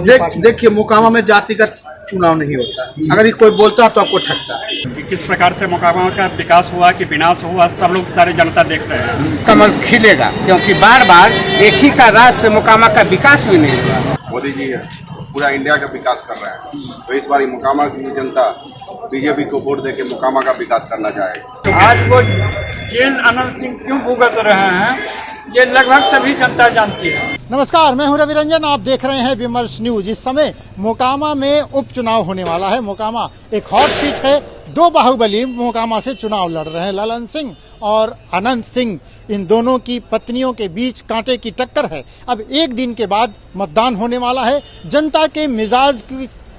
देखिए मोकामा में जातिगत चुनाव नहीं होता। अगर ये कोई बोलता तो आपको ठगता है। किस प्रकार से मोकामा का विकास हुआ कि विनाश हुआ, सब लोग सारे जनता देख रहे हैं। कमल खिलेगा, क्योंकि बार बार एक ही का राज से मोकामा का विकास भी नहीं हुआ। मोदी जी पूरा इंडिया का विकास कर रहे हैं, तो इस बार मोकामा की जनता बीजेपी को वोट देके मोकामा का विकास करना चाहे। आज वो जेल अनंत सिंह क्यों भुगत रहे हैं, ये लगभग सभी जनता जानती है। नमस्कार, मैं हूं रवि रंजन, आप देख रहे हैं विमर्श न्यूज। इस समय मोकामा में उपचुनाव होने वाला है। मोकामा एक हॉट सीट है। दो बाहुबली मोकामा से चुनाव लड़ रहे हैं, ललन सिंह और अनंत सिंह। इन दोनों की पत्नियों के बीच कांटे की टक्कर है। अब एक दिन के बाद मतदान होने वाला है। जनता के मिजाज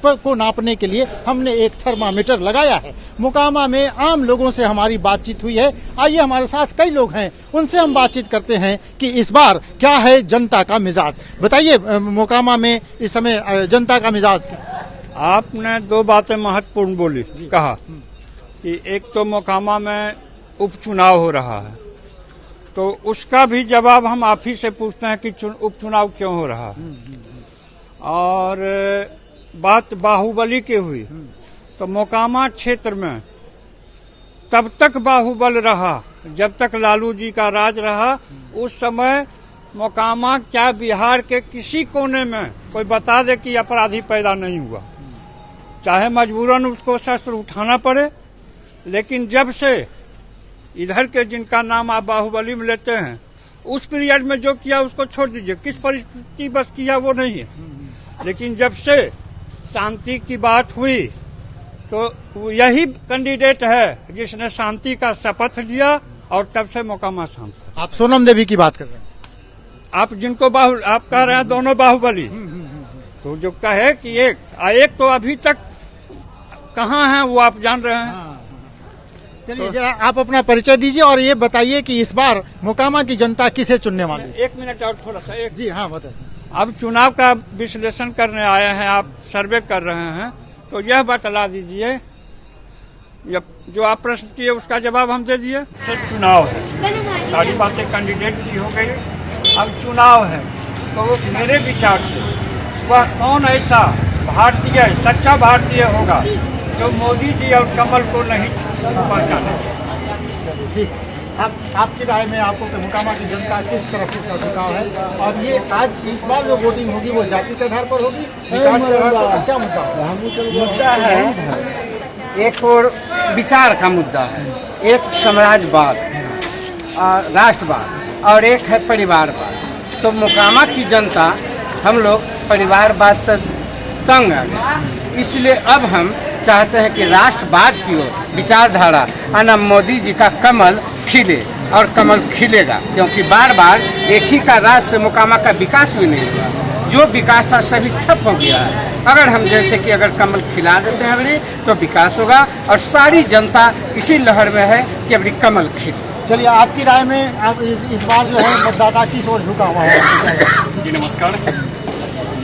को नापने के लिए हमने एक थर्मामीटर लगाया है। मोकामा में आम लोगों से हमारी बातचीत हुई है। आइए, हमारे साथ कई लोग हैं, उनसे हम बातचीत करते हैं कि इस बार क्या है जनता का मिजाज। बताइए, मोकामा में इस समय जनता का मिजाज क्या? आपने दो बातें महत्वपूर्ण बोली। कहा कि एक तो मोकामा में उपचुनाव हो रहा है, तो उसका भी जवाब हम आप ही से पूछते हैं कि उपचुनाव क्यों हो रहा है। और बात बाहुबली की हुई, तो मोकामा क्षेत्र में तब तक बाहुबल रहा जब तक लालू जी का राज रहा। उस समय मोकामा क्या बिहार के किसी कोने में कोई बता दे कि अपराधी पैदा नहीं हुआ, चाहे मजबूरन उसको शस्त्र उठाना पड़े। लेकिन जब से इधर के जिनका नाम आप बाहुबली में लेते हैं, उस पीरियड में जो किया उसको छोड़ दीजिए, किस परिस्थिति बस किया वो नहीं है। लेकिन जब से शांति की बात हुई, तो यही कैंडिडेट है जिसने शांति का शपथ लिया, और तब से मोकामा शांत। आप सोनम देवी की बात कर रहे हैं। आप जिनको आप कह रहे हैं दोनों बाहुबली, तो जो कहे कि एक तो अभी तक कहाँ है वो आप जान रहे हैं। चलिए, जरा आप अपना परिचय दीजिए और ये बताइए कि इस बार मोकामा की जनता किसे चुनने वाली है। 1 मिनट और थोड़ा सा। जी हाँ, बताइए। अब चुनाव का विश्लेषण करने आए हैं, आप सर्वे कर रहे हैं, तो यह बतला दीजिए, जो आप प्रश्न किए उसका जवाब हम दे दिए। चुनाव है, सारी बातें कैंडिडेट की हो गई। अब चुनाव है, तो मेरे विचार से वह कौन ऐसा भारतीय, सच्चा भारतीय होगा जो मोदी जी और कमल को नहीं पहचाने। ठीक, आपकी राय में आपको मोकामा की जनता किस तरफ इसका झुकाव है, और ये आज इस बार जो वोटिंग होगी वो जाति के आधार पर होगी, विकास के आधार पर? क्या मुद्दा है, एक और विचार का मुद्दा है, एक साम्राज्यवाद, राष्ट्रवाद, और एक है परिवारवाद। तो मोकामा की जनता, हम लोग परिवारवाद से तंग आ गए, इसलिए अब हम चाहते हैं कि राष्ट्रवाद की ओर विचारधारा आना, मोदी जी का कमल खिले, और कमल खिलेगा, क्योंकि बार बार एक ही का राज से मोकामा का विकास भी नहीं हुआ। जो विकास था सभी ठप हो गया है। अगर हम जैसे कि अगर कमल खिला देते हैं अभी, तो विकास होगा, और सारी जनता इसी लहर में है कि अभी कमल खिले। चलिए, आपकी राय में आप इस बार जो है मतदाता किस ओर झुका हुआ है? जी नमस्कार।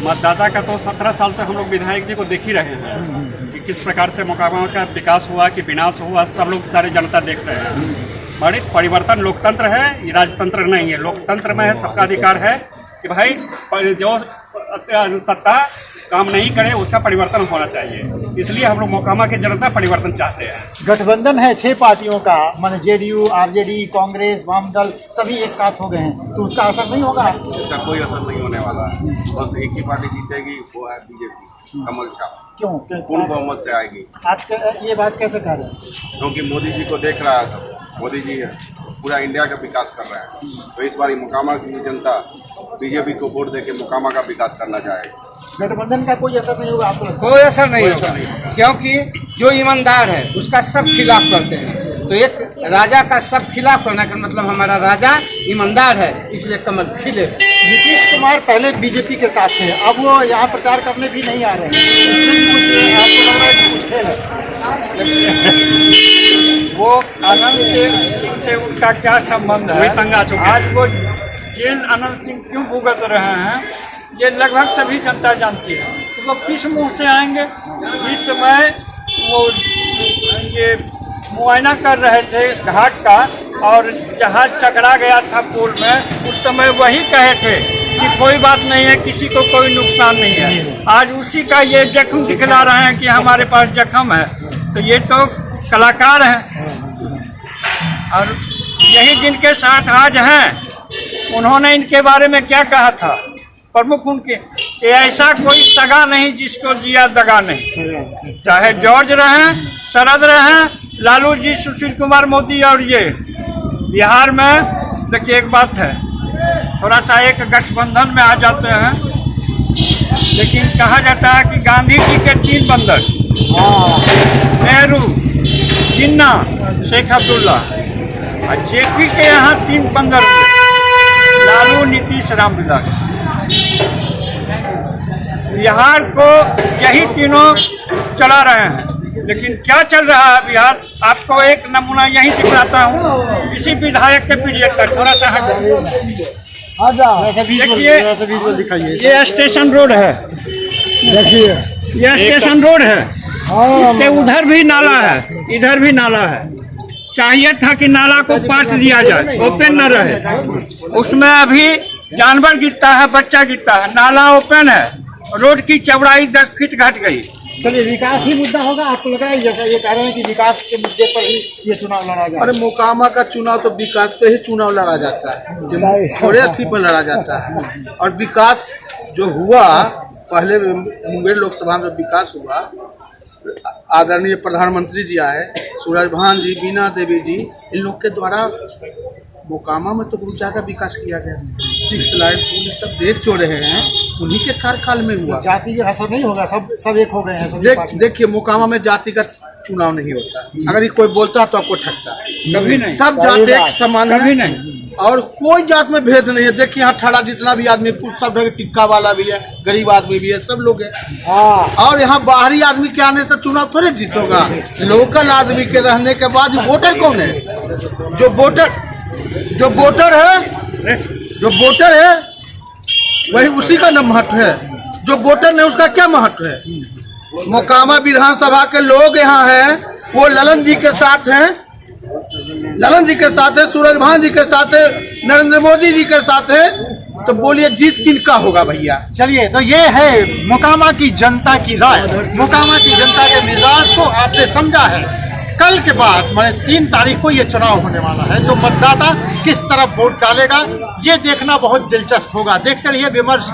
मतदाता का तो 17 साल से हम लोग विधायक जी को देख ही रहे हैं कि किस प्रकार से मोकामा का विकास हुआ कि विनाश हुआ, सब लोग सारे जनता देख रहे हैं। बड़े परिवर्तन लोकतंत्र है, ये राजतंत्र नहीं है। लोकतंत्र में है सबका अधिकार है कि भाई जो सत्ता काम नहीं करे उसका परिवर्तन होना चाहिए। इसलिए हम लोग मोकामा की जनता परिवर्तन चाहते हैं। गठबंधन है 6 पार्टियों का, माने जेडीयू, आरजेडी, कांग्रेस, वामदल, सभी एक साथ हो गए हैं, तो उसका असर नहीं होगा? इसका कोई असर नहीं होने वाला है। बस एक ही पार्टी जीतेगी, वो है बीजेपी, कमल छाप। क्यों? पूर्ण बहुमत से आएगी। आप ये बात कैसे कह रहे हैं? क्योंकि मोदी जी को देख रहा है, मोदी जी पूरा इंडिया का विकास कर रहे हैं, तो इस बार मोकामा की जनता बीजेपी को वोट देके मोकामा का विकास करना चाहे। गठबंधन का कोई असर नहीं होगा आपको? कोई असर नहीं होगा, क्योंकि जो ईमानदार है उसका सब खिलाफ करते हैं। तो एक राजा का सब खिलाफ करने का मतलब हमारा राजा ईमानदार है, इसलिए कमल खिले। नीतीश कुमार पहले बीजेपी के साथ थे, अब वो यहाँ प्रचार करने भी नहीं आ रहे हैं, इसमें कुछ आपको लग रहा है कि कुछ खेल है? वो अनंत सिंह से उनका क्या संबंध है? आज वो जेल अनंत सिंह क्यों भुगत रहे हैं, ये लगभग सभी जनता जानती है। तो वो किस मुंह से आएंगे? जिस समय वो ये मुआयना कर रहे थे घाट का, और जहाज टकरा गया था पुल में, उस समय वही कहे थे कि कोई बात नहीं है, किसी को कोई नुकसान नहीं है। आज उसी का ये जख्म दिखला रहे हैं कि हमारे पास जख्म है, तो ये तो कलाकार हैं। और यही जिनके साथ आज हैं, उन्होंने इनके बारे में क्या कहा था प्रमुख उनके, ये ऐसा कोई सगा नहीं जिसको जिया दगा नहीं। चाहे जॉर्ज रहें, शरद रहें, लालू जी, सुशील कुमार मोदी, और ये बिहार में देखिए एक बात है, थोड़ा सा एक गठबंधन में आ जाते हैं, लेकिन कहा जाता है कि गांधी जी के 3 बंदर, नेहरू, जिन्ना, शेख अब्दुल्ला, और जेपी के यहाँ 3 बंदर थे, लालू, नीतीश, रामविलास। बिहार को यही तीनों चला रहे हैं, लेकिन क्या चल रहा है बिहार, आपको एक नमूना यहीं दिखाता हूँ। इसी विधायक के पीरियड पर थोड़ा सा देखिए, ये स्टेशन रोड है, देखिए ये स्टेशन रोड है, इसके उधर भी नाला है, इधर भी नाला है। चाहिए था कि नाला को पाट दिया जाए, ओपन न रहे, उसमें अभी जानवर गिरता है, बच्चा गिरता है, नाला ओपन है, रोड की चौड़ाई 10 फीट घट गई। चलिए, विकास ही मुद्दा होगा, आपको लग रहा है? जैसा ये कह रहे हैं कि विकास के मुद्दे पर ही ये चुनाव लड़ा जाए। अरे मोकामा का चुनाव तो विकास पे ही चुनाव लड़ा जाता है, थोड़े अस्थि पर लड़ा जाता है। और विकास जो हुआ, पहले मुंगेर लोकसभा में विकास हुआ, आदरणीय प्रधानमंत्री जी आए, सूरजभान जी, बीना देवी जी, इन लोग के द्वारा मोकामा में तो बहुत ज्यादा विकास किया गया। 6 लाइन पुल सब देख जो रहे हैं, उन्हीं के कार्यकाल में हुआ। जाति का असर नहीं होगा, सब एक हो गए हैं। देखिए मोकामा में जातिगत चुनाव नहीं होता। अगर ये कोई बोलता तो आपको ठगता है, कभी नहीं। सब जात एक समान कभी है, नहीं, और कोई जात में भेद नहीं है। देखिए यहाँ ठाड़ा जितना भी आदमी, सब टिक्का वाला भी है, गरीब आदमी भी है, सब लोग है। और यहाँ बाहरी आदमी के आने से चुनाव थोड़े जीतोगा। लोकल आदमी के रहने के बाद वोटर कौन है? जो वोटर है वही, उसी का न महत्व है। जो वोटर नहीं, उसका क्या महत्व है? मोकामा विधानसभा के लोग यहाँ हैं, वो ललन जी के साथ हैं, सूरजभान जी के साथ है, नरेंद्र मोदी जी के साथ है। तो बोलिए जीत किनका होगा भैया? चलिए, तो ये है मोकामा की जनता की राय, मोकामा की जनता के मिजाज को आपने समझा है। कल के बाद माने 3 तारीख को ये चुनाव होने वाला है, तो मतदाता किस तरफ वोट डालेगा ये देखना बहुत दिलचस्प होगा। देखते रहिए विमर्श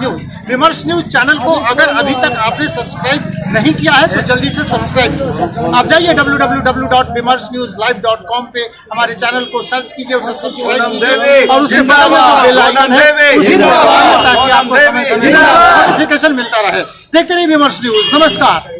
न्यूज चैनल को अगर अभी तक आपने सब्सक्राइब नहीं किया है तो जल्दी से सब्सक्राइब कीजिए। आप जाइए www.vimarsnewslive.com पे हमारे चैनल को सर्च कीजिए, उसे सब्सक्राइब कीजिए और उसके बाद बेल आइकन है उसी में दबाइए ताकि आपको समय समय नोटिफिकेशन मिलता रहे। देखते रहिए विमर्श न्यूज। नमस्कार।